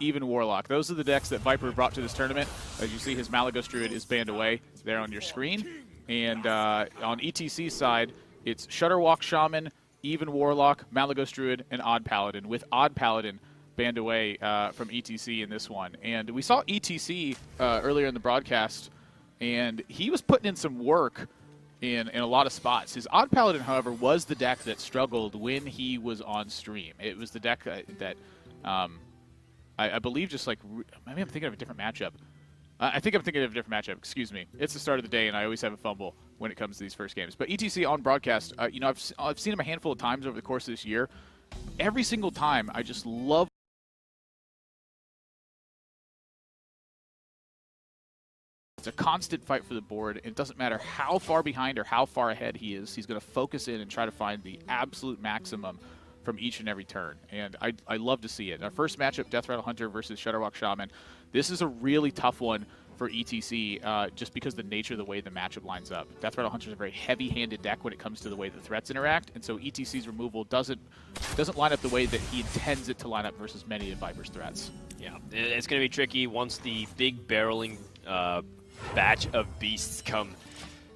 even Warlock. Those are the decks that Viper brought to this tournament. As you see, his Malagos Druid is banned away there on your screen. And on ETC's side, it's Shutterwalk Shaman, even Warlock, Malagos Druid, and Odd Paladin, with Odd Paladin banned away from ETC in this one. And we saw ETC earlier in the broadcast, and he was putting in some work in a lot of spots. His Odd Paladin, however, was the deck that struggled when he was on stream. It was the deck that I believe just like, maybe I'm thinking of a different matchup. I think I'm thinking of a different matchup. Excuse me. It's the start of the day, and I always have a fumble when it comes to these first games. But ETC on broadcast, you know, I've seen him a handful of times over the course of this year. Every single time, I just love. It's a constant fight for the board. It doesn't matter how far behind or how far ahead he is. He's going to focus in and try to find the absolute maximum from each and every turn. And I love to see it. Our first matchup, Death Rattle Hunter versus Shutterwalk Shaman. This is a really tough one for ETC just because the nature of the way the matchup lines up. Death Rattle Hunter is a very heavy-handed deck when it comes to the way the threats interact, and so ETC's removal doesn't line up the way that he intends it to line up versus many of Viper's threats. Yeah, it's going to be tricky once the big barreling batch of beasts come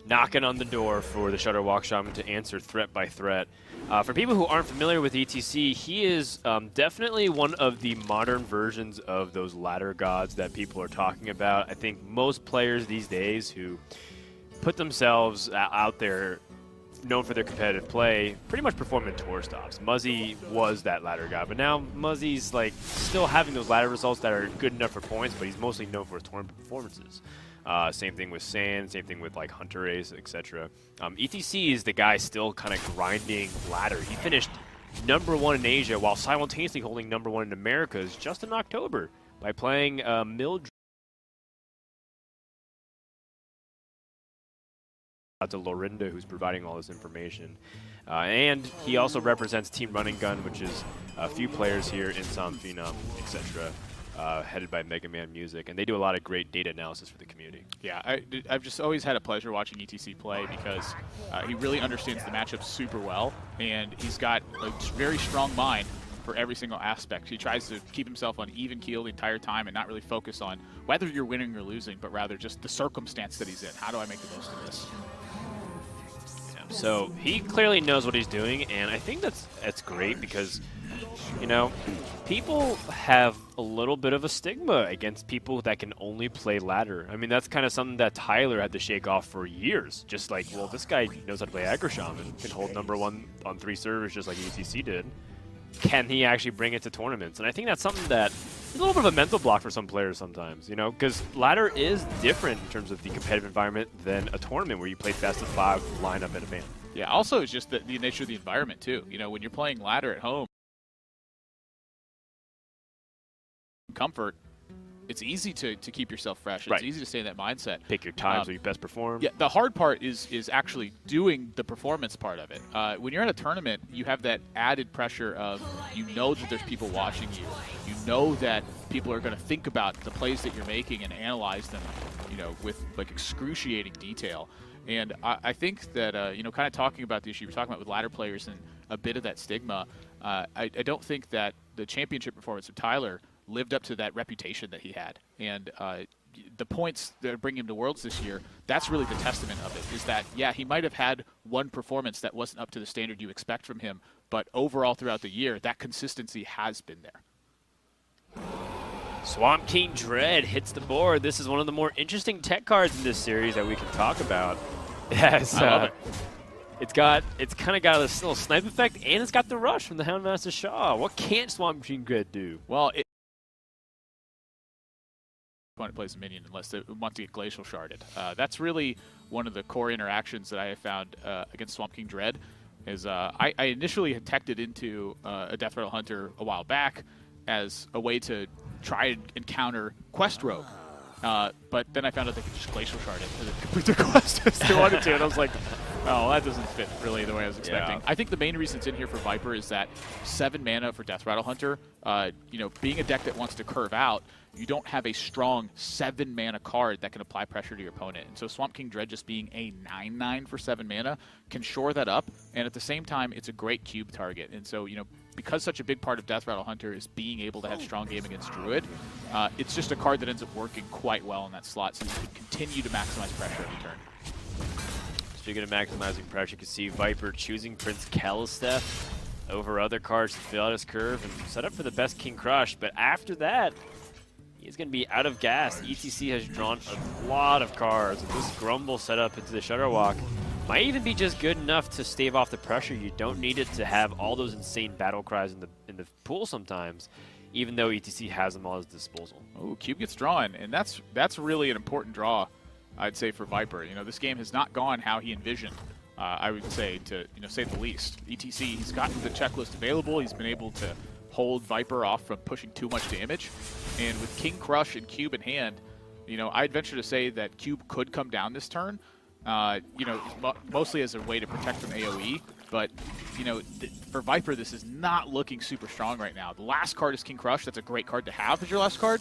knocking on the door for the Shutterwalk Shaman to answer threat by threat. For people who aren't familiar with ETC, he is definitely one of the modern versions of those ladder gods that people are talking about. I think most players these days who put themselves out there known for their competitive play pretty much perform in tour stops. Muzzy was that ladder god, but now Muzzy's like still having those ladder results that are good enough for points, but he's mostly known for his tournament performances. Same thing with Sand, same thing with like Hunter Ace, etc. ETC is the guy still kind of grinding ladder. He finished #1 in Asia while simultaneously holding #1 in Americas just in October by playing Mildred. To Lorinda, who's providing all this information. And he also represents Team Running Gun, which is a few players here in Som Phenom, etc. Headed by Mega Man Music, and they do a lot of great data analysis for the community. Yeah, I've just always had a pleasure watching ETC play because he really understands the matchup super well, and he's got a very strong mind for every single aspect. He tries to keep himself on even keel the entire time and not really focus on whether you're winning or losing, but rather just the circumstance that he's in. How do I make the most of this? So he clearly knows what he's doing, and I think that's great because, you know, people have a little bit of a stigma against people that can only play ladder. I mean, that's kind of something that Tyler had to shake off for years. Just like, well, this guy knows how to play Aggro Shaman, can hold #1 on 3 servers just like ETC did. Can he actually bring it to tournaments? And I think that's something that is a little bit of a mental block for some players sometimes, you know, because ladder is different in terms of the competitive environment than a tournament where you play best of 5 lineup at a band. Yeah, also it's just the nature of the environment too. You know, when you're playing ladder at home, comfort, it's easy to keep yourself fresh. It's easy to stay in that mindset. Pick your times where you best perform. Yeah, the hard part is actually doing the performance part of it. When you're in a tournament, you have that added pressure of you know that there's people watching you. You know that people are going to think about the plays that you're making and analyze them, you know, with like excruciating detail. And I think that, you know, kind of talking about the issue you're talking about with ladder players and a bit of that stigma, I don't think that the championship performance of Tyler lived up to that reputation that he had. And the points that bring him to Worlds this year, that's really the testament of it, is that, yeah, he might have had one performance that wasn't up to the standard you expect from him, but overall throughout the year, that consistency has been there. Swamp King Dread hits the board. This is one of the more interesting tech cards in this series that we can talk about. Yes, I love it. It's kind of got this little snipe effect, and it's got the rush from the Houndmaster Shaw. What can't Swamp King Dread do? Well, opponent plays a minion unless they want to get Glacial Sharded. That's really one of the core interactions that I have found against Swamp King Dread. Is I initially had teched it into a Death Rattle Hunter a while back as a way to try and counter Quest Rogue. But then I found out they could just Glacial Shard it and complete their quest as they wanted to, and I was like, oh, that doesn't fit really the way I was expecting. Yeah. I think the main reason it's in here for Viper is that 7 mana for Death Rattle Hunter, you know, being a deck that wants to curve out, you don't have a strong 7 mana card that can apply pressure to your opponent. And so Swamp King Dread just being a 9/9 for 7 mana can shore that up, and at the same time, it's a great cube target. And so, you know, because such a big part of Death Rattle Hunter is being able to have strong game against Druid, it's just a card that ends up working quite well in that slot, so you can continue to maximize pressure every turn. Speaking of maximizing pressure, you can see Viper choosing Prince Kalisteth over other cards to fill out his curve and set up for the best King Crush, but after that, he's going to be out of gas. ETC has drawn a lot of cards, and this Grumble setup into the Shudderwalk might even be just good enough to stave off the pressure. You don't need it to have all those insane battle cries in the pool sometimes, even though ETC has them all at his disposal. Oh, Cube gets drawn, and that's really an important draw, I'd say, for Viper. You know, this game has not gone how he envisioned. I would say, to say the least. ETC, he's gotten the checklist available. He's been able to hold Viper off from pushing too much damage. And with King Crush and Cube in hand, you know, I'd venture to say that Cube could come down this turn, you know, mostly as a way to protect from AoE. But, you know, for Viper, this is not looking super strong right now. The last card is King Crush. That's a great card to have as your last card.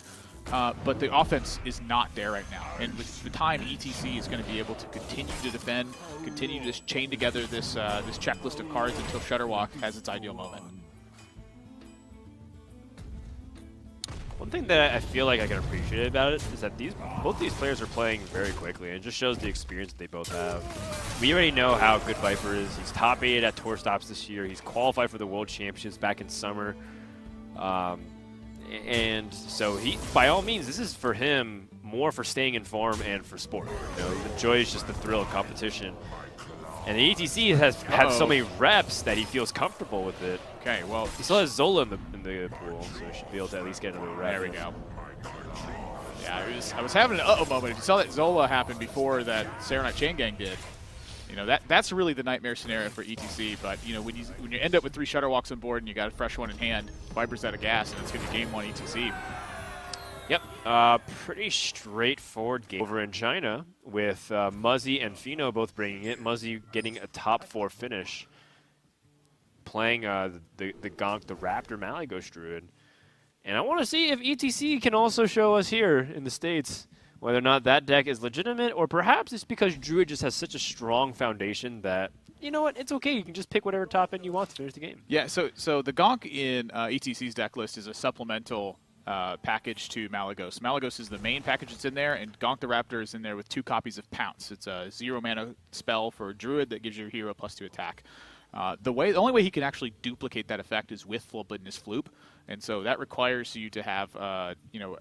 But the offense is not there right now. And with the time, ETC is going to be able to continue to defend, continue to just chain together this this checklist of cards until Shudderwalk has its ideal moment. One thing that I feel like I can appreciate about it is that both these players are playing very quickly, and it just shows the experience that they both have. We already know how good Viper is. He's top 8 at tour stops this year. He's qualified for the World Championships back in summer. And so he, by all means, this is for him more for staying in form and for sport. You know, he enjoys just the thrill of competition. And the ETC has had so many reps that he feels comfortable with it. Okay, well, he still has Zola in the pool, so he should be able to at least get another rep. There we go. Yeah, I was having an uh-oh moment. If you saw that Zola happen before that Serenite Chain Gang did, you know, that's really the nightmare scenario for ETC. But, you know, when you end up with 3 Shudderwalks on board and you got a fresh one in hand, Viper's out of gas, and it's going to be game 1 ETC. Yep, pretty straightforward game over in China with Muzzy and Fino both bringing it. Muzzy getting a top 4 finish, playing the Gonk, the Raptor Malygos Druid. And I want to see if ETC can also show us here in the States whether or not that deck is legitimate, or perhaps it's because Druid just has such a strong foundation that, you know what, it's okay. You can just pick whatever top end you want to finish the game. Yeah, so the Gonk in ETC's deck list is a supplemental package to Malygos. Malygos is the main package that's in there, and Gonk the Raptor is in there with 2 copies of Pounce. It's a 0 mana spell for Druid that gives your hero +2 attack. The only way he can actually duplicate that effect is with Forbiddeness Floop, and so that requires you to have you know,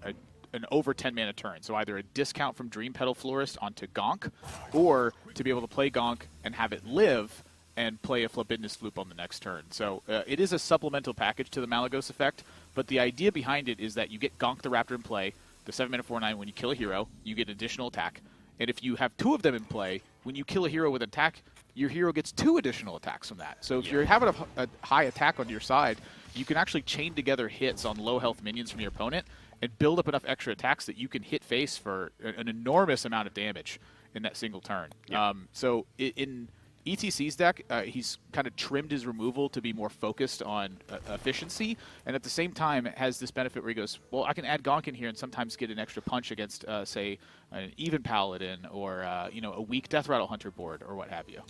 an over 10 mana turn. So either a discount from Dream Petal Florist onto Gonk, or to be able to play Gonk and have it live and play a Forbiddeness Floop on the next turn. So it is a supplemental package to the Malygos effect, but the idea behind it is that you get Gonk the Raptor in play, the 7 mana 4/9, when you kill a hero, you get additional attack. And if you have 2 of them in play, when you kill a hero with an attack, your hero gets 2 additional attacks from that. So if you're having a high attack on your side, you can actually chain together hits on low health minions from your opponent and build up enough extra attacks that you can hit face for an enormous amount of damage in that single turn. So in ETC's deck, he's kind of trimmed his removal to be more focused on efficiency, and at the same time it has this benefit where he goes, well, I can add Gonk in here and sometimes get an extra punch against, say, an even Paladin or you know, a weak Death Rattle Hunter board or what have you.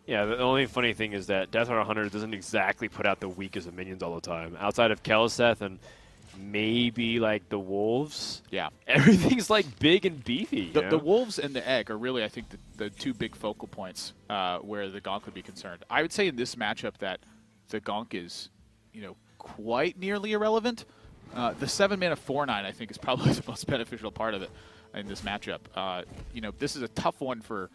Yeah, the only funny thing is that Death Rattle Hunter doesn't exactly put out the weakest of minions all the time. Outside of Kalisteth and maybe like the Wolves, yeah, everything's like big and beefy. The Wolves and the Egg are really, I think, the 2 big focal points where the Gonk would be concerned. I would say in this matchup that the Gonk is, you know, quite nearly irrelevant. The 7 mana 4/9 I think is probably the most beneficial part of it in this matchup. You know, this is a tough one for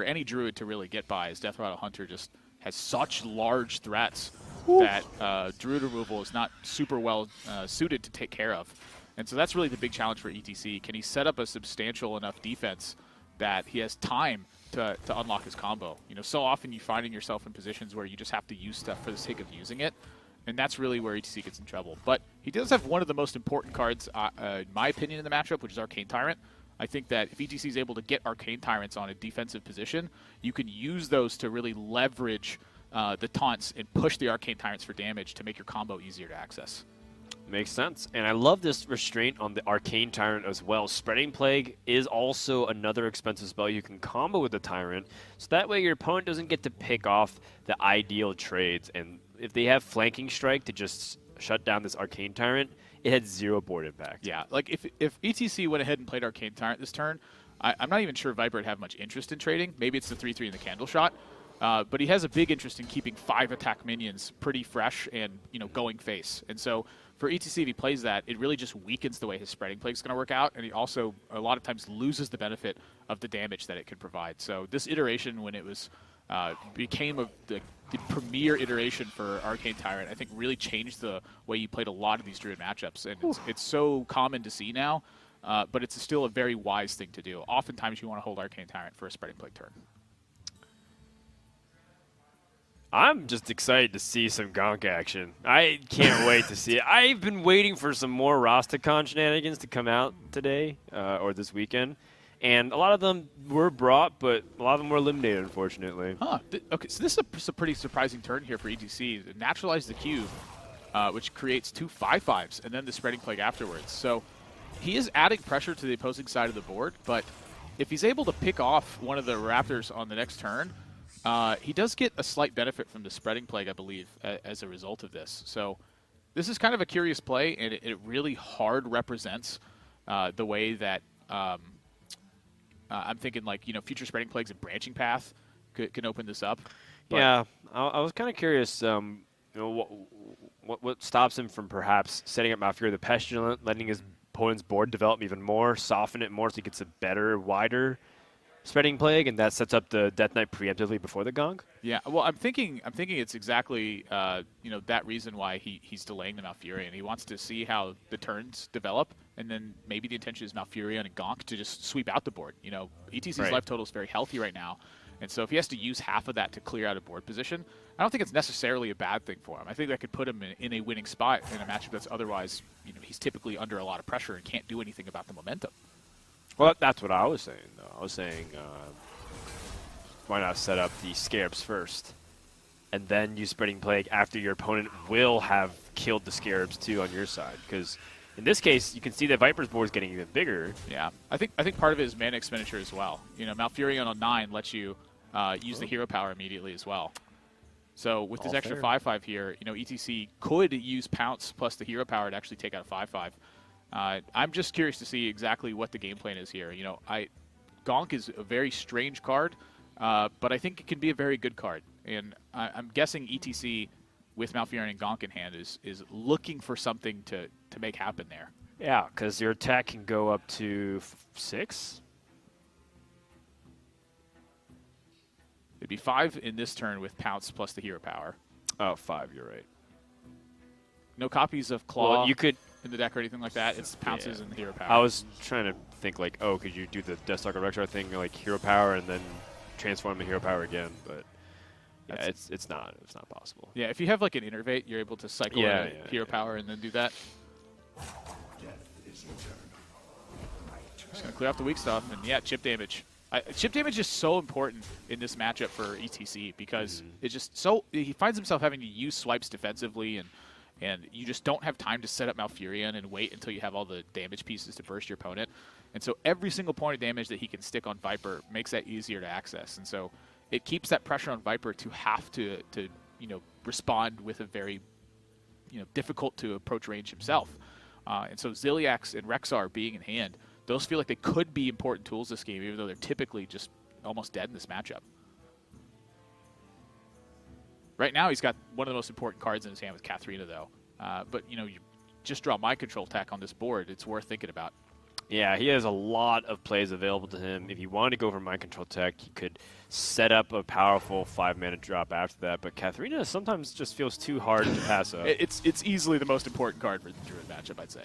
any Druid to really get by, as Death Rattle Hunter just has such large threats that Druid removal is not super well suited to take care of. And so that's really the big challenge for ETC. Can he set up a substantial enough defense that he has time to unlock his combo? You know, so often you're finding yourself in positions where you just have to use stuff for the sake of using it, and that's really where ETC gets in trouble. But he does have one of the most important cards, in my opinion, in the matchup, which is Arcane Tyrant. I think that if ETC is able to get Arcane Tyrants on a defensive position, you can use those to really leverage the taunts and push the Arcane Tyrants for damage to make your combo easier to access. Makes sense. And I love this restraint on the Arcane Tyrant as well. Spreading Plague is also another expensive spell you can combo with the Tyrant, so that way your opponent doesn't get to pick off the ideal trades and if they have flanking strike to just shut down this Arcane Tyrant, it had 0 board impact. Yeah, like if ETC went ahead and played Arcane Tyrant this turn, I'm not even sure Viper would have much interest in trading. Maybe it's the 3/3 in the Candle Shot. But he has a big interest in keeping 5 attack minions pretty fresh and going face. And so for ETC, if he plays that, it really just weakens the way his spreading plague is going to work out, and he also a lot of times loses the benefit of the damage that it could provide. So this iteration, when it was became the premier iteration for Arcane Tyrant, I think really changed the way you played a lot of these Druid matchups, and it's so common to see now. But it's still a very wise thing to do. Oftentimes, you want to hold Arcane Tyrant for a spreading plague turn. I'm just excited to see some Gonk action. I can't wait to see it. I've been waiting for some more Rastakhan shenanigans to come out today or this weekend. And a lot of them were brought, but a lot of them were eliminated, unfortunately. Huh. Okay, so this is a pretty surprising turn here for ETC. Naturalize the cube, which creates 2 5/5s, and then the spreading plague afterwards. So he is adding pressure to the opposing side of the board, but if he's able to pick off one of the Raptors on the next turn, he does get a slight benefit from the spreading plague, I believe, as a result of this. So this is kind of a curious play, and it really hard represents the way that I'm thinking, like, future spreading plagues and branching path can open this up. But yeah, I was kind of curious. What stops him from perhaps setting up Malfurion the Pestilent, letting his opponent's board develop even more, soften it more so he gets a better, wider spreading plague, and that sets up the Death Knight preemptively before the Gonk? Yeah, well, I'm thinking it's exactly that reason why he's delaying the Malfurion. He wants to see how the turns develop, and then maybe the intention is Malfurion and Gonk to just sweep out the board. ETC's life total is very healthy right now, and so if he has to use half of that to clear out a board position, I don't think it's necessarily a bad thing for him. I think that could put him in a winning spot in a matchup that's otherwise, he's typically under a lot of pressure and can't do anything about the momentum. Well, that's what I was saying, though. I was saying, why not set up the Scarabs first, and then use Spreading Plague after your opponent will have killed the Scarabs, too, on your side? Because in this case, you can see that Viper's board is getting even bigger. Yeah, I think part of it is mana expenditure as well. Malfurion on 9 lets you use the hero power immediately as well. So with this extra 5/5 here, ETC could use Pounce plus the hero power to actually take out a 5/5. I'm just curious to see exactly what the game plan is here. Gonk is a very strange card, but I think it can be a very good card. And I'm guessing ETC with Malfurion and Gonk in hand is looking for something to make happen there. Yeah, because your attack can go up to 6. It'd be 5 in this turn with Pounce plus the hero power. Oh, 5, you're right. No copies of Claw you could in the deck or anything like that. It's Pounces and the hero power. I was trying to think, like, could you do the Deathstalker Rexar thing, like hero power, and then transform the hero power again? But yeah, it's not possible. Yeah, if you have like an Innervate, you're able to cycle hero power and then do that. Just gonna clear off the weak stuff, and yeah, chip damage. Chip damage is so important in this matchup for ETC because it's just he finds himself having to use swipes defensively, and you just don't have time to set up Malfurion and wait until you have all the damage pieces to burst your opponent. And so every single point of damage that he can stick on Viper makes that easier to access. And so it keeps that pressure on Viper to have to respond with a very difficult to approach range himself. And so Ziliax and Rexar being in hand, those feel like they could be important tools this game, even though they're typically just almost dead in this matchup. Right now, he's got one of the most important cards in his hand with Katharina, though. But, you just draw Mind Control tech on this board. It's worth thinking about. Yeah, he has a lot of plays available to him. If he wanted to go for Mind Control tech, he could set up a powerful 5-mana drop after that. But Katharina sometimes just feels too hard to pass up. It's easily the most important card for the Druid matchup, I'd say.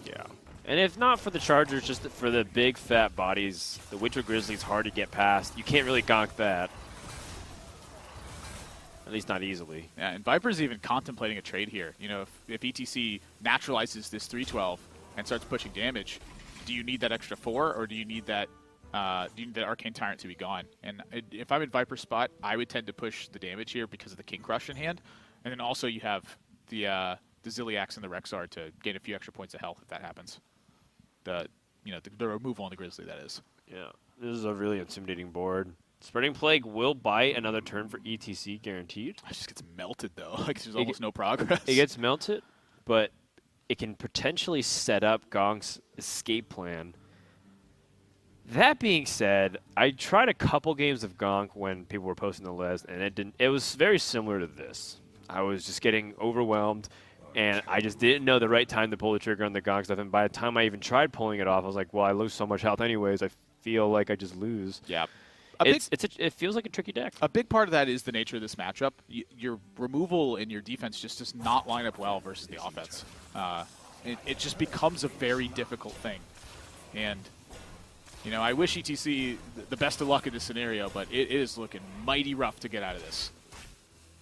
Yeah. And if not for the Chargers, just for the big, fat bodies, the Winter Grizzly's hard to get past. You can't really gonk that. At least not easily. Yeah, and Viper's even contemplating a trade here. If ETC naturalizes this 3/12 and starts pushing damage, do you need that extra 4, or do you need that Arcane Tyrant to be gone? And if I'm in Viper's spot, I would tend to push the damage here because of the King Crush in hand. And then also you have the Ziliax and the Rexar to gain a few extra points of health if that happens. The removal on the Grizzly, that is. Yeah, this is a really intimidating board. Spreading Plague will buy another turn for ETC, guaranteed. It just gets melted, though. Like, there's almost no progress. It gets melted, but it can potentially set up Gong's escape plan. That being said, I tried a couple games of Gonk when people were posting the list, and it was very similar to this. I was just getting overwhelmed, and I just didn't know the right time to pull the trigger on the Gonk stuff. And by the time I even tried pulling it off, I was like, well, I lose so much health anyways. I feel like I just lose. Yeah. It feels like a tricky deck. A big part of that is the nature of this matchup. Your removal and your defense just does not line up well versus the offense. It just becomes a very difficult thing. And, you know, I wish ETC the best of luck in this scenario, but it is looking mighty rough to get out of this.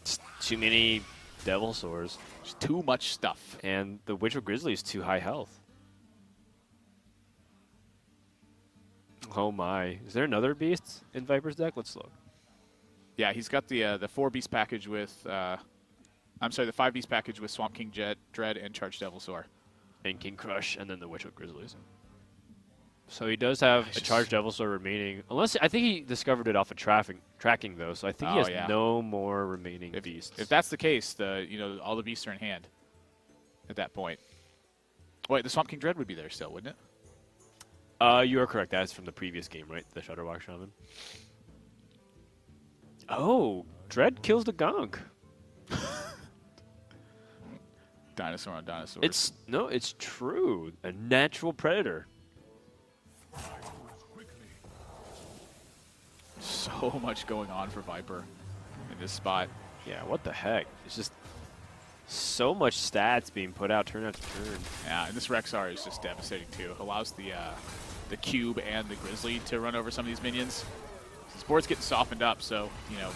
It's too many Devil Swords. Just too much stuff. And the Witch of Grizzly is too high health. Oh my. Is there another beast in Viper's deck? Let's look. Yeah, he's got the 4-beast package with, the 5-beast package with Swamp King Dread and Charged Devilsaur. And King Crush, and then the Witch of Grizzlies. So he does have a Charged Devilsaur remaining. Unless, I think he discovered it off of tracking, though, so I think he has no more remaining beasts. If that's the case, all the beasts are in hand at that point. Wait, the Swamp King Dread would be there still, wouldn't it? You are correct. That's from the previous game, right? The Shutterwalk Shaman. Oh, Dread kills the Gonk. Dinosaur on dinosaur. It's true. A natural predator. So much going on for Viper in this spot. Yeah, what the heck? It's just so much stats being put out turn after turn. Yeah, and this Rexar is just devastating too. It allows the Cube and the Grizzly to run over some of these minions. This board's getting softened up, so, you know,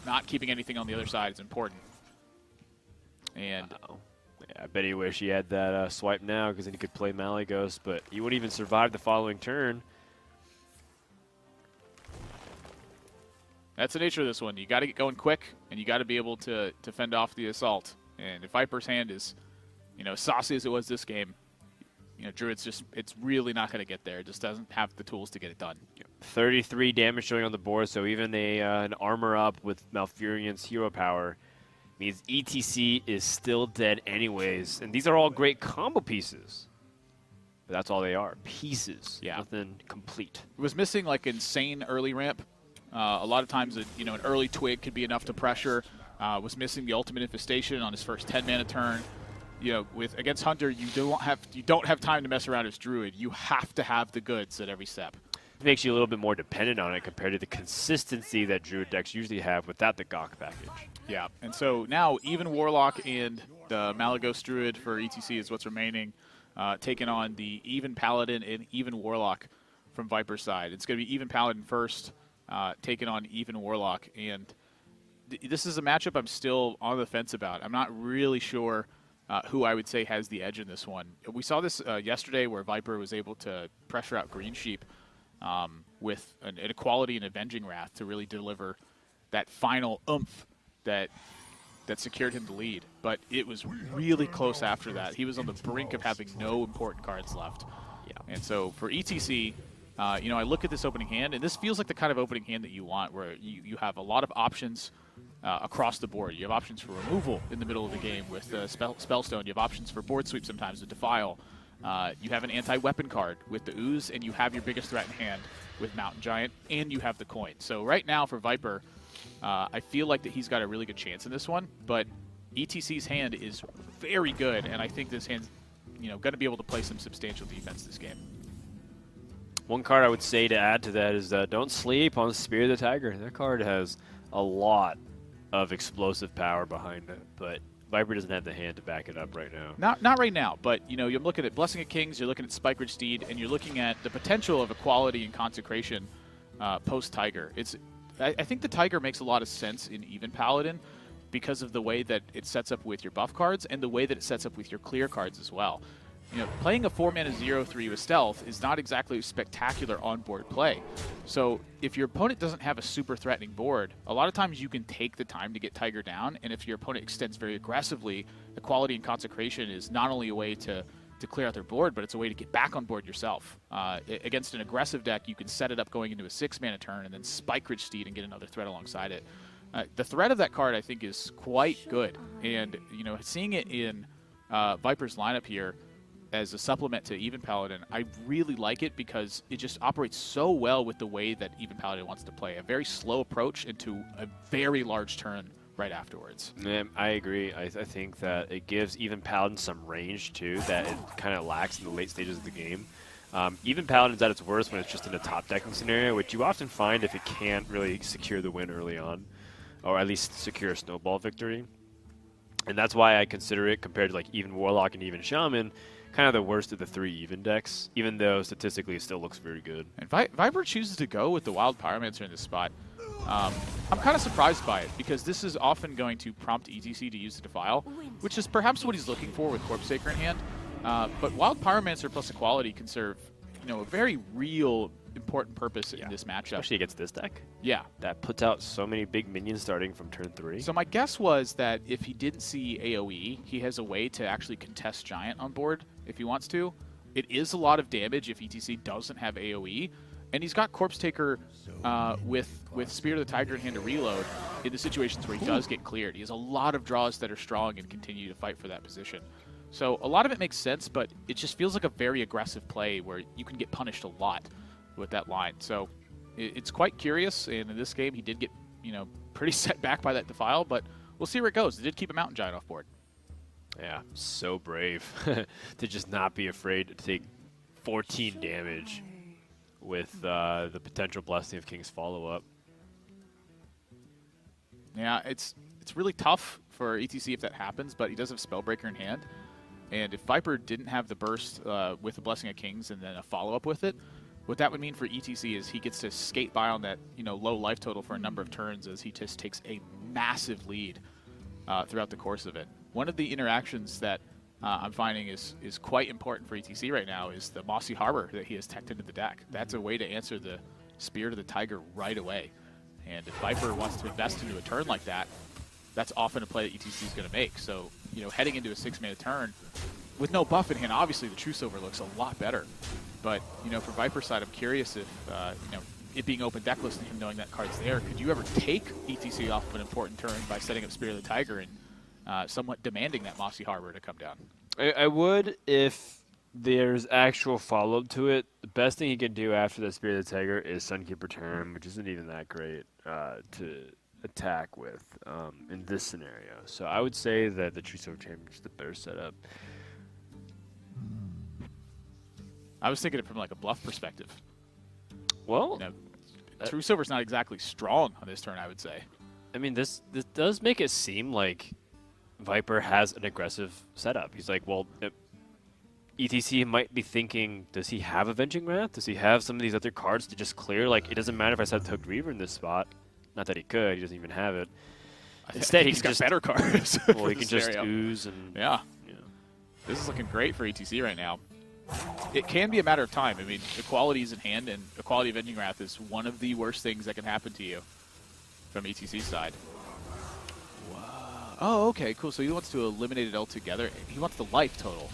not keeping anything on the other side is important. And yeah, I bet he wish he had that swipe now, because then he could play Malygos, but he wouldn't even survive the following turn. That's the nature of this one. You got to get going quick, and you got to be able to fend off the assault. And if Viper's hand is, you know, saucy as it was this game, you know, Druid's it's really not going to get there. It just doesn't have the tools to get it done. 33 damage showing on the board, so even an armor up with Malfurion's hero power means ETC is still dead anyways. And these are all great combo pieces. But that's all they are, pieces. Yeah. Nothing complete. It was missing, like, insane early ramp. A lot of times, an early twig could be enough to pressure. Was missing the ultimate infestation on his first 10-mana turn. You know, against Hunter, you don't have time to mess around as Druid. You have to have the goods at every step. It makes you a little bit more dependent on it compared to the consistency that Druid decks usually have without the Gonk package. Yeah, and so now even Warlock and the Malygos Druid for ETC is what's remaining, taking on the even Paladin and even Warlock from Viper's side. It's going to be even Paladin first, taking on even Warlock, and this is a matchup I'm still on the fence about. I'm not really sure who I would say has the edge in this one. We saw this yesterday where Viper was able to pressure out Green Sheep with an Equality and Avenging Wrath to really deliver that final oomph that secured him the lead. But it was really close after that. He was on the brink of having no important cards left. Yeah. And so for ETC, I look at this opening hand, and this feels like the kind of opening hand that you want, where you have a lot of options across the board. You have options for removal in the middle of the game with Spellstone. You have options for board sweep sometimes with Defile. You have an anti-weapon card with the Ooze, and you have your biggest threat in hand with Mountain Giant, and you have the coin. So right now for Viper, I feel like that he's got a really good chance in this one, but ETC's hand is very good, and I think this hand's going to be able to play some substantial defense this game. One card I would say to add to that is don't sleep on Spear the Tiger. That card has a lot of explosive power behind it, but Viper doesn't have the hand to back it up right now. Not right now, but you're looking at Blessing of Kings, you're looking at Spike Ridge Steed, and you're looking at the potential of Equality and Consecration post-Tiger. I think the Tiger makes a lot of sense in even Paladin because of the way that it sets up with your buff cards and the way that it sets up with your clear cards as well. Playing a 4-mana 0/3 with Stealth is not exactly spectacular on-board play. So if your opponent doesn't have a super threatening board, a lot of times you can take the time to get Tiger down, and if your opponent extends very aggressively, Equality and Consecration is not only a way to to clear out their board, but it's a way to get back on board yourself. Against an aggressive deck, you can set it up going into a 6-mana turn and then Spike Ridge Steed and get another threat alongside it. The threat of that card, I think, is quite good. And, you know, seeing it in Viper's lineup here as a supplement to Even Paladin, I really like it because it just operates so well with the way that Even Paladin wants to play. A very slow approach into a very large turn right afterwards. Yeah, I agree. I think that it gives Even Paladin some range, too, that it kind of lacks in the late stages of the game. Even Paladin's at its worst when it's just in a top decking scenario, which you often find if it can't really secure the win early on, or at least secure a snowball victory. And that's why I consider it, compared to like even Warlock and even Shaman, kind of the worst of the 3 even decks, even though statistically it still looks very good. And Viper chooses to go with the Wild Pyromancer in this spot. I'm kind of surprised by it, because this is often going to prompt ETC to use the Defile, which is perhaps what he's looking for with Corpse Taker in hand. But Wild Pyromancer plus Equality can serve, you know, a very real important purpose in this matchup. Especially against this deck. Yeah. That puts out so many big minions starting from turn 3. So my guess was that if he didn't see AoE, he has a way to actually contest Giant on board if he wants to. It is a lot of damage if ETC doesn't have AoE. And he's got Corpse Taker with Spear of the Tiger in hand to reload in the situations where he does get cleared. He has a lot of draws that are strong and continue to fight for that position. So a lot of it makes sense, but it just feels like a very aggressive play where you can get punished a lot with that line. So it's quite curious, and in this game he did get, you know, pretty set back by that Defile, but we'll see where it goes. It did keep a Mountain Giant off board. Yeah, so brave to just not be afraid to take 14 damage with the potential Blessing of King's follow-up. Yeah, it's really tough for ETC if that happens, but he does have Spellbreaker in hand. And if Viper didn't have the burst with the Blessing of Kings and then a follow-up with it, what that would mean for ETC is he gets to skate by on that, you know, low life total for a number of turns as he just takes a massive lead throughout the course of it. One of the interactions that I'm finding is quite important for ETC right now is the Mossy Harbor that he has teched into the deck. That's a way to answer the Spear of the Tiger right away. And if Viper wants to invest into a turn like that, that's often a play that ETC is going to make. So, you know, heading into a 6-mana turn with no buff in hand, obviously the True Silver looks a lot better. But, you know, for Viper's side, I'm curious if, you know, it being open decklist and him knowing that card's there, could you ever take ETC off of an important turn by setting up Spear of the Tiger and somewhat demanding that Mossy Harbor to come down? I would if there's actual follow-up to it. The best thing he can do after the Spear of the Tiger is Sunkeeper Term, which isn't even that great to attack with in this scenario. So I would say that the True Silver Champion is the better setup. I was thinking it from like a bluff perspective. Well, you know, True Silver's not exactly strong on this turn, I would say. I mean, this does make it seem like Viper has an aggressive setup. He's like, well, ETC might be thinking, does he have Avenging Wrath? Does he have some of these other cards to just clear? Like, it doesn't matter if I set Hooked Reaver in this spot. Not that he could. He doesn't even have it. Instead, he's got better cards. Well, he can just ooze and... Yeah. This is looking great for ETC right now. It can be a matter of time. I mean, Equality is in hand, and Equality Avenging Wrath is one of the worst things that can happen to you from ETC's side. Wow. Oh, okay, cool. So he wants to eliminate it altogether. He wants the life total.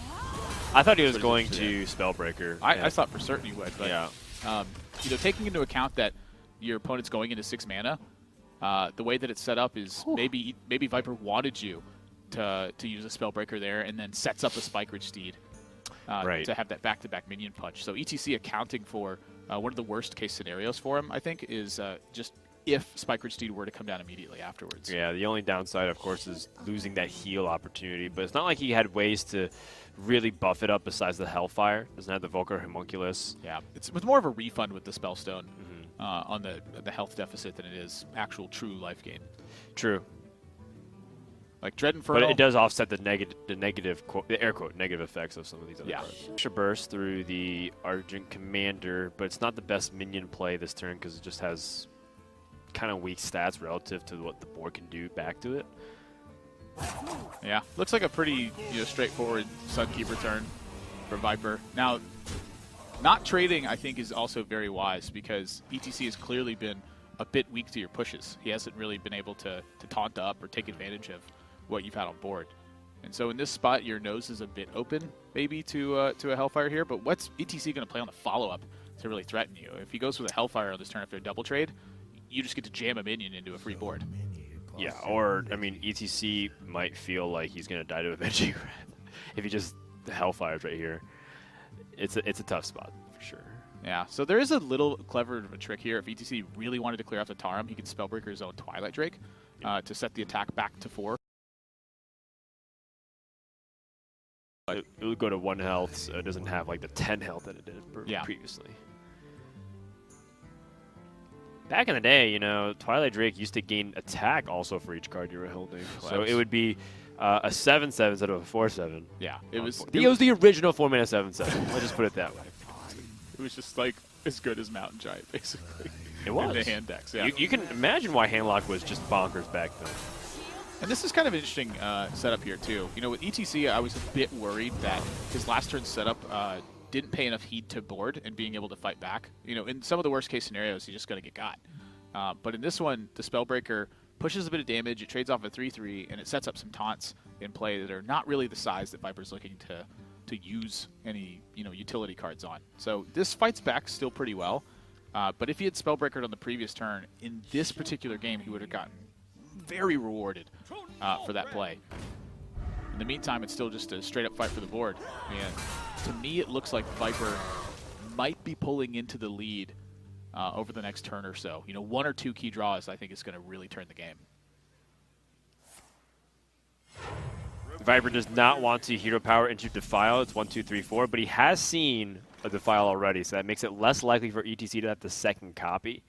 I thought he was going to Spellbreaker. I thought for certain he would. But, yeah. You know, taking into account that your opponent's going into 6 mana, the way that it's set up is maybe Viper wanted you to use a Spellbreaker there and then sets up a Spike Ridge Steed. To have that back-to-back minion punch. So ETC accounting for one of the worst-case scenarios for him, I think, is just if Spike Ridge Steed were to come down immediately afterwards. Yeah, the only downside, of course, is losing that heal opportunity. But it's not like he had ways to really buff it up besides the Hellfire. Doesn't have the Volcar Homunculus. Yeah, it's more of a refund with the Spellstone on the health deficit than it is actual true life gain. True. Like Dread Inferno. But it does offset the negative, the air quote, negative effects of some of these other cards. Extra burst through the Argent Commander, but it's not the best minion play this turn because it just has kind of weak stats relative to what the board can do back to it. Yeah, looks like a pretty straightforward Sunkeeper turn for Viper. Now, not trading, I think, is also very wise because ETC has clearly been a bit weak to your pushes. He hasn't really been able to taunt up or take advantage of what you've had on board. And so in this spot, your nose is a bit open, maybe to a Hellfire here. But what's ETC going to play on the follow-up to really threaten you? If he goes with a Hellfire on this turn after a double trade, you just get to jam a minion into a free board. Yeah, or, I mean, ETC might feel like he's going to die to a Veggie if he just Hellfires right here. It's a tough spot, for sure. Yeah, so there is a little clever of a trick here. If ETC really wanted to clear off the Tarim, he could Spellbreaker his own Twilight Drake to set the attack back to 4. It would go to 1 health, so it doesn't have like the 10 health that it did previously. Back in the day, you know, Twilight Drake used to gain attack also for each card you were holding. So it would be a 7/7 instead of a 4/7. Yeah, it was the original 4-mana 7/7. Let's just put it that way. It was just like as good as Mountain Giant, basically. It was. In the hand decks, yeah. You can imagine why Handlock was just bonkers back then. And this is kind of an interesting setup here, too. You know, with ETC, I was a bit worried that his last turn setup didn't pay enough heed to board and being able to fight back. You know, in some of the worst-case scenarios, he's just going to get got. But in this one, the Spellbreaker pushes a bit of damage, it trades off a 3/3, and it sets up some taunts in play that are not really the size that Viper's looking to use any, you know, utility cards on. So this fights back still pretty well. But if he had Spellbreakered on the previous turn, in this particular game, he would have gotten very rewarded for that play. In the meantime, it's still just a straight-up fight for the board. And to me, it looks like Viper might be pulling into the lead over the next turn or so. You know, 1 or 2 key draws, I think, is going to really turn the game. Viper does not want to hero power into Defile. It's 1, 2, 3, 4, but he has seen a Defile already, so that makes it less likely for ETC to have the second copy.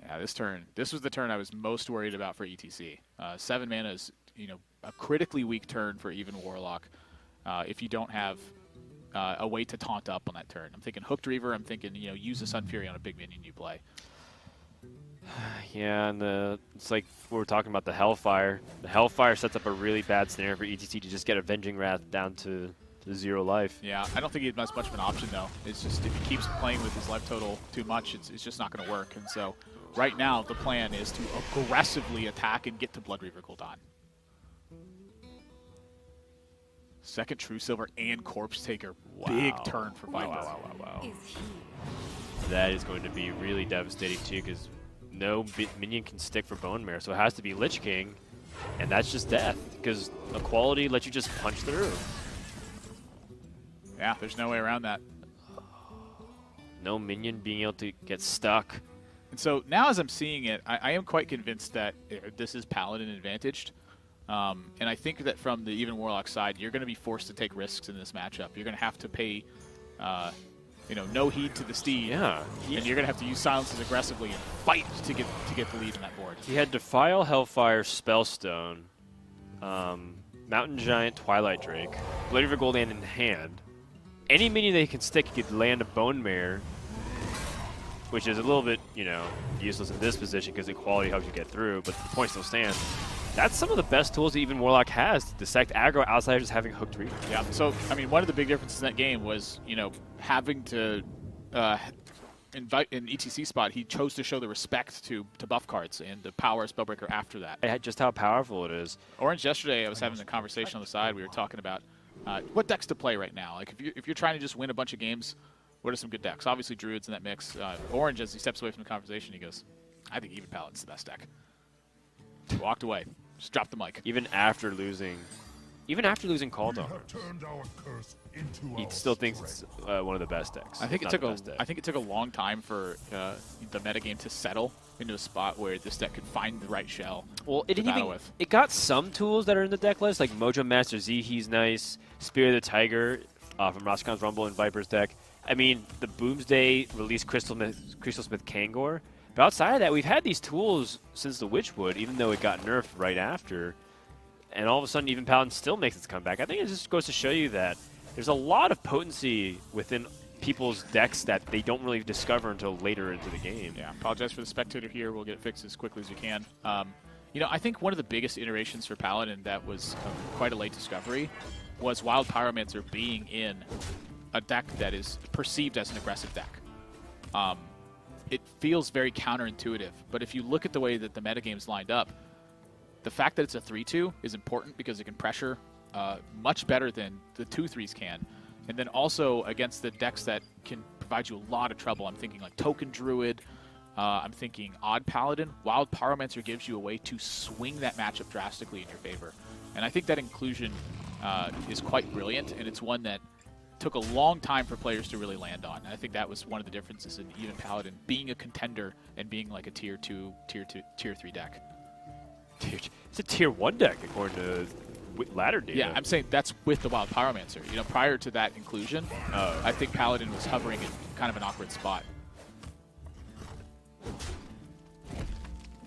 Yeah, this was the turn I was most worried about for ETC. 7 mana is, you know, a critically weak turn for even Warlock if you don't have a way to taunt up on that turn. I'm thinking Hooked Reaver. I'm thinking, you know, use the Sun Fury on a big minion you play. Yeah, and it's like we were talking about the Hellfire. The Hellfire sets up a really bad scenario for ETC to just get Avenging Wrath down to 0 life. Yeah, I don't think he has much of an option, though. It's just if he keeps playing with his life total too much, it's just not going to work. And so right now, the plan is to aggressively attack and get to Blood Reaver Gul'dan. Second True Silver and Corpse Taker. Wow. Big turn for Viper. Wow. That is going to be really devastating, too, because no minion can stick for Bone Mare, so it has to be Lich King, and that's just death, because Equality lets you just punch through. Yeah, there's no way around that. No minion being able to get stuck. And so now as I'm seeing it, I am quite convinced that this is Paladin advantaged. And I think that from the even Warlock side, you're going to be forced to take risks in this matchup. You're going to have to pay, you know, no heed to the steed. Yeah. And you're going to have to use silences aggressively and fight to get the lead in that board. He had Defile, Hellfire, Spellstone, Mountain Giant, Twilight Drake, Blood Reaver Gul'dan in hand. Any minion that he can stick, he could land a Bone Mare, which is a little bit, you know, useless in this position because Equality helps you get through, but the point still stands. That's some of the best tools that even Warlock has to dissect aggro outside of just having Hooked Reaver. Yeah, so, I mean, one of the big differences in that game was, you know, having to invite in ETC spot, he chose to show the respect to buff cards and the power Spellbreaker after that. Just how powerful it is. Orange, yesterday I was having a conversation on the side. We were talking about what decks to play right now. Like, if you're trying to just win a bunch of games, what are some good decks? Obviously, Druid's in that mix. Orange, as he steps away from the conversation, he goes, I think even Paladin's the best deck. He walked away. Just dropped the mic. Even after losing Call Donor, he still thinks it's one of the best decks. I think it took a long time for the metagame to settle into a spot where this deck could find the right shell. Well, it got some tools that are in the deck list, like Mojo Master Z, he's nice. Spirit of the Tiger from Roscon's Rumble and Viper's deck. I mean, the Boomsday released Crystal Smith Kangor. But outside of that, we've had these tools since the Witchwood, even though it got nerfed right after. And all of a sudden, even Paladin still makes its comeback. I think it just goes to show you that there's a lot of potency within people's decks that they don't really discover until later into the game. Yeah, apologize for the spectator here. We'll get it fixed as quickly as we can. You know, I think one of the biggest iterations for Paladin that was quite a late discovery was Wild Pyromancer being in a deck that is perceived as an aggressive deck. It feels very counterintuitive, but if you look at the way that the metagame's lined up, the fact that it's a 3-2 is important because it can pressure much better than the 2-3s can. And then also against the decks that can provide you a lot of trouble, I'm thinking like Token Druid, I'm thinking Odd Paladin. Wild Pyromancer gives you a way to swing that matchup drastically in your favor. And I think that inclusion is quite brilliant, and it's one that took a long time for players to really land on. And I think that was one of the differences in even Paladin being a contender and being like a tier 2, tier 3 deck. It's a tier 1 deck according to ladder data. Yeah, I'm saying that's with the Wild Pyromancer. You know, prior to that inclusion, I think Paladin was hovering in kind of an awkward spot.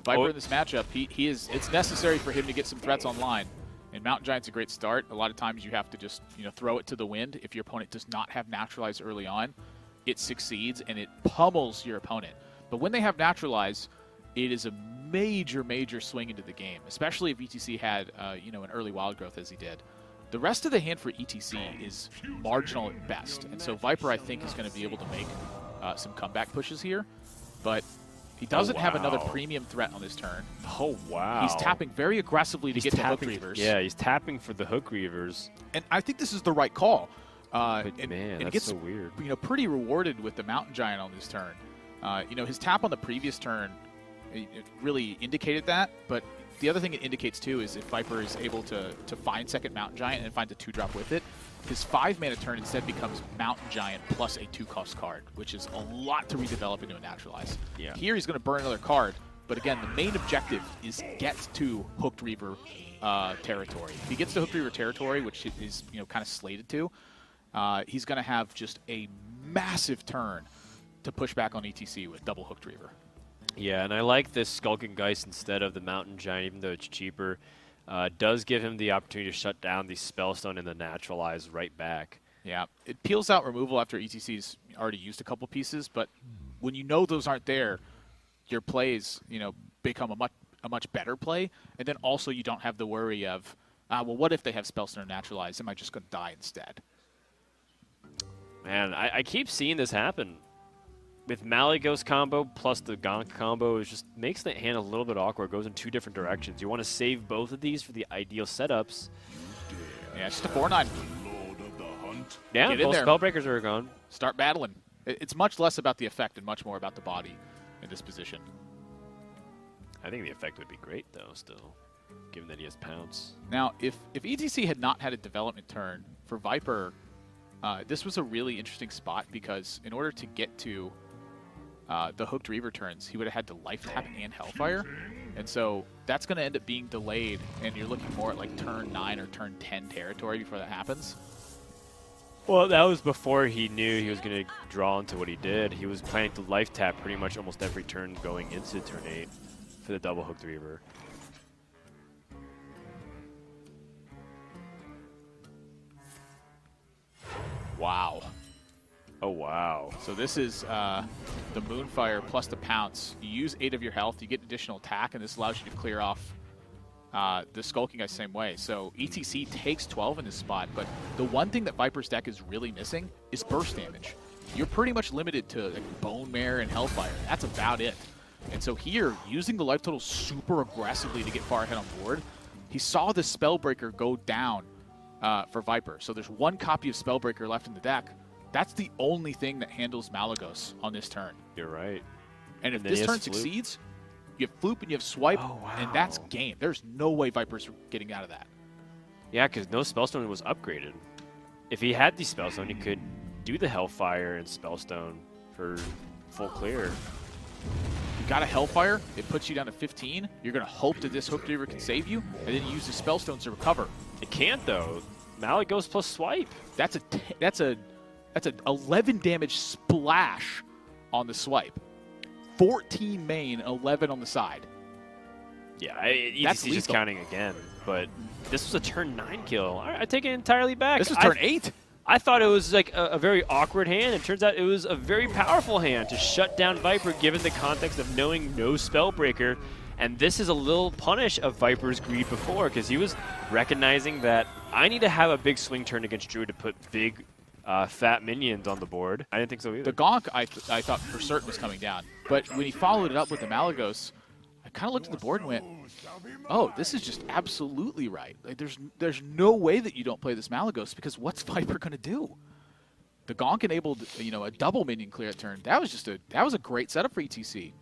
Viper in this matchup, it's necessary for him to get some threats online. And Mountain Giant's a great start. A lot of times you have to just, you know, throw it to the wind. If your opponent does not have Naturalize early on, it succeeds and it pummels your opponent. But when they have Naturalize, it is a major, major swing into the game, especially if ETC had, you know, an early wild growth as he did. The rest of the hand for ETC is marginal at best. And so Viper, I think, is going to be able to make some comeback pushes here. But he doesn't have another premium threat on this turn. Oh, wow. He's tapping very aggressively to get the Hook Reavers. Yeah, he's tapping for the Hook Reavers. And I think this is the right call. Man, that's it gets, so weird. You know, pretty rewarded with the Mountain Giant on this turn. You know, his tap on the previous turn, it really indicated that. But the other thing it indicates, too, is if Viper is able to find second Mountain Giant and find a 2-drop with it, his 5-mana turn instead becomes Mountain Giant plus a 2-cost card, which is a lot to redevelop into a Naturalize. Yeah. Here he's going to burn another card, but again, the main objective is get to Hooked Reaver territory. If he gets to Hooked Reaver territory, which is, you know, kind of slated to, he's going to have just a massive turn to push back on ETC with double Hooked Reaver. Yeah, and I like this Skulking Geist instead of the Mountain Giant, even though it's cheaper. Does give him the opportunity to shut down the Spellstone and the Naturalize right back. Yeah, it peels out removal after ETC's already used a couple pieces, but when you know those aren't there, your plays, you know, become a much better play, and then also you don't have the worry of, well, what if they have Spellstone or Naturalize? Am I just going to die instead? Man, I keep seeing this happen. With Malygos combo plus the Gonk combo, it just makes the hand a little bit awkward. It goes in two different directions. You want to save both of these for the ideal setups. Yeah, it's just a 4-9. Yeah, both Spellbreakers are gone. Start battling. It's much less about the effect and much more about the body in this position. I think the effect would be great, though, still, given that he has Pounce. Now, if ETC had not had a development turn, for Viper, this was a really interesting spot because in order to get to the Hooked Reaver turns, he would have had to Life Tap and Hellfire. And so that's going to end up being delayed, and you're looking more at like turn 9 or turn 10 territory before that happens. Well, that was before he knew he was going to draw into what he did. He was planning to Life Tap pretty much almost every turn going into turn 8 for the double Hooked Reaver. Wow. Oh, wow. So this is the Moonfire plus the Pounce. You use 8 of your health, you get additional attack, and this allows you to clear off the Skulking Geist same way. So ETC takes 12 in this spot, but the one thing that Viper's deck is really missing is burst damage. You're pretty much limited to like, Bone Mare and Hellfire. That's about it. And so here, using the life total super aggressively to get far ahead on board, he saw the Spellbreaker go down for Viper. So there's one copy of Spellbreaker left in the deck. That's the only thing that handles Malygos on this turn. You're right. And if this turn succeeds, you have Floop and you have Swipe, and that's game. There's no way Viper's getting out of that. Yeah, because no Spellstone was upgraded. If he had the Spellstone, he could do the Hellfire and Spellstone for full clear. You got a Hellfire, it puts you down to 15. You're going to hope that this Hooked Reaver can save you, and then you use the Spellstones to recover. It can't, though. Malygos plus Swipe. That's an 11 damage splash on the Swipe. 14 main, 11 on the side. Yeah, ETC's just counting again, but this was a turn 9 kill. I take it entirely back. This was turn 8. I thought it was like a very awkward hand. It turns out it was a very powerful hand to shut down Viper given the context of knowing no Spellbreaker. And this is a little punish of Viper's greed before because he was recognizing that I need to have a big swing turn against Druid to put big fat minions on the board. I didn't think so either. The Gonk I thought for certain was coming down. But when he followed it up with the Malygos, I kind of looked at the board and went, oh, this is just absolutely right. Like, there's no way that you don't play this Malagos, because what's Viper going to do? The Gonk enabled, you know, a double minion clear at turn. That was a great setup for ETC.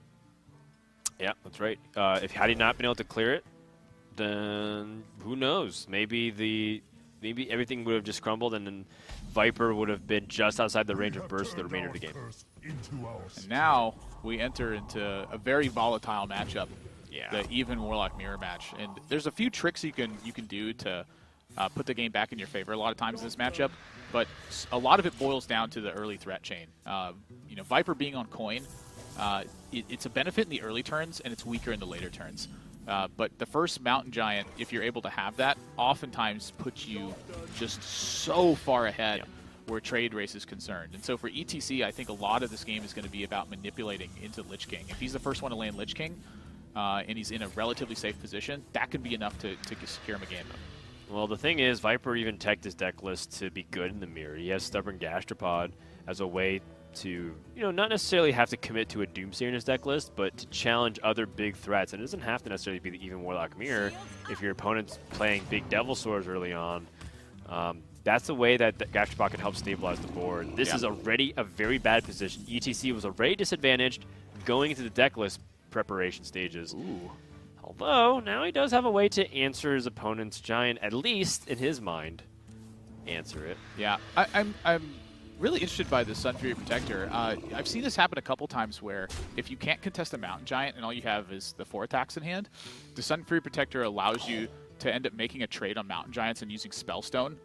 Yeah, that's right. Had he not been able to clear it, then who knows? Maybe everything would have just crumbled, and then Viper would have been just outside the range of burst for the remainder of the game. And now we enter into a very volatile matchup, Yeah. the even Warlock mirror match. And there's a few tricks you can do to put the game back in your favor a lot of times in this matchup, but a lot of it boils down to the early threat chain. You know, Viper being on coin, it's a benefit in the early turns, and it's weaker in the later turns. But the first Mountain Giant, if you're able to have that, oftentimes puts you just so far ahead where trade race is concerned. And so for ETC, I think a lot of this game is going to be about manipulating into Lich King. If he's the first one to land Lich King, and he's in a relatively safe position, that can be enough to secure him a game. Well, the thing is, Viper even teched his deck list to be good in the mirror. He has Stubborn Gastropod as a way to, you know, not necessarily have to commit to a Doomsayer in his deck list, but to challenge other big threats. And it doesn't have to necessarily be the even Warlock mirror. If your opponent's playing big Devil Swords early on, that's the way that Gastropod can help stabilize the board. This is already a very bad position. ETC was already disadvantaged going into the deck list preparation stages. Ooh. Although, now he does have a way to answer his opponent's Giant, at least in his mind. Answer it. Yeah, I'm really interested by the Sun Fury Protector. I've seen this happen a couple times where if you can't contest a Mountain Giant and all you have is the 4 attacks in hand, the Sun Fury Protector allows you to end up making a trade on Mountain Giants and using Spellstone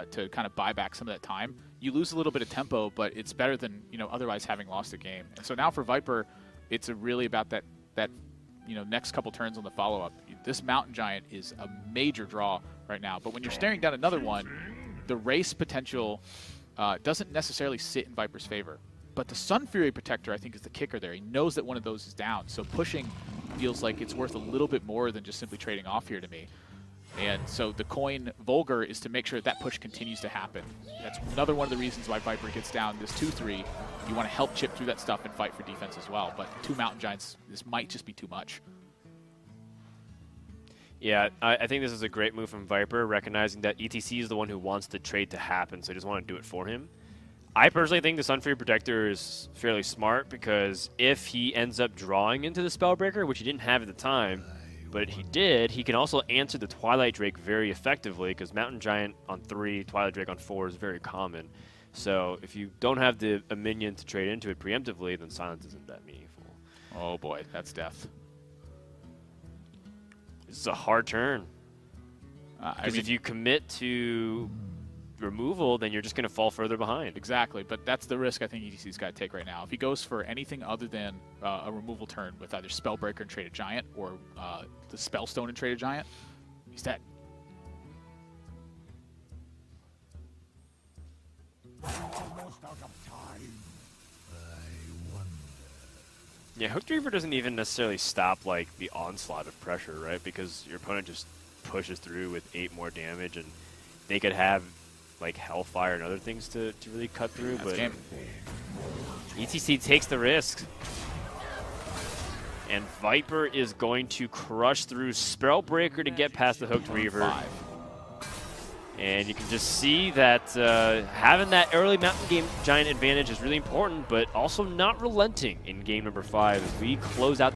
to kind of buy back some of that time. You lose a little bit of tempo, but it's better than, you know, otherwise having lost a game. And so now for Viper, it's really about that you know, next couple turns on the follow-up. This Mountain Giant is a major draw right now, but when you're staring down another one, the race potential doesn't necessarily sit in Viper's favor. But the Sun Fury Protector, I think, is the kicker there. He knows that one of those is down, so pushing feels like it's worth a little bit more than just simply trading off here to me. And so the coin Vulgar is to make sure that push continues to happen. That's another one of the reasons why Viper gets down this 2-3. You want to help chip through that stuff and fight for defense as well. But 2 Mountain Giants, this might just be too much. Yeah, I think this is a great move from Viper, recognizing that ETC is the one who wants the trade to happen, so he doesn't want to do it for him. I personally think the Sun Fury Protector is fairly smart, because if he ends up drawing into the Spellbreaker, which he didn't have at the time, but he did, he can also answer the Twilight Drake very effectively, because Mountain Giant on 3, Twilight Drake on 4 is very common. So if you don't have a minion to trade into it preemptively, then Silence isn't that meaningful. Oh boy, that's death. This is a hard turn. Because if you commit to removal, then you're just going to fall further behind. Exactly, but that's the risk I think ETC's got to take right now. If he goes for anything other than a removal turn with either Spellbreaker and trade a Giant or the Spellstone and trade a Giant, he's dead. Yeah, Hooked Reaver doesn't even necessarily stop like the onslaught of pressure, right? Because your opponent just pushes through with 8 more damage, and they could have like Hellfire and other things to really cut through. But ETC takes the risk. And Viper is going to crush through Spellbreaker to get past the Hooked Reaver. And you can just see that having that early Mountain Giant advantage is really important, but also not relenting in game number 5 as we close out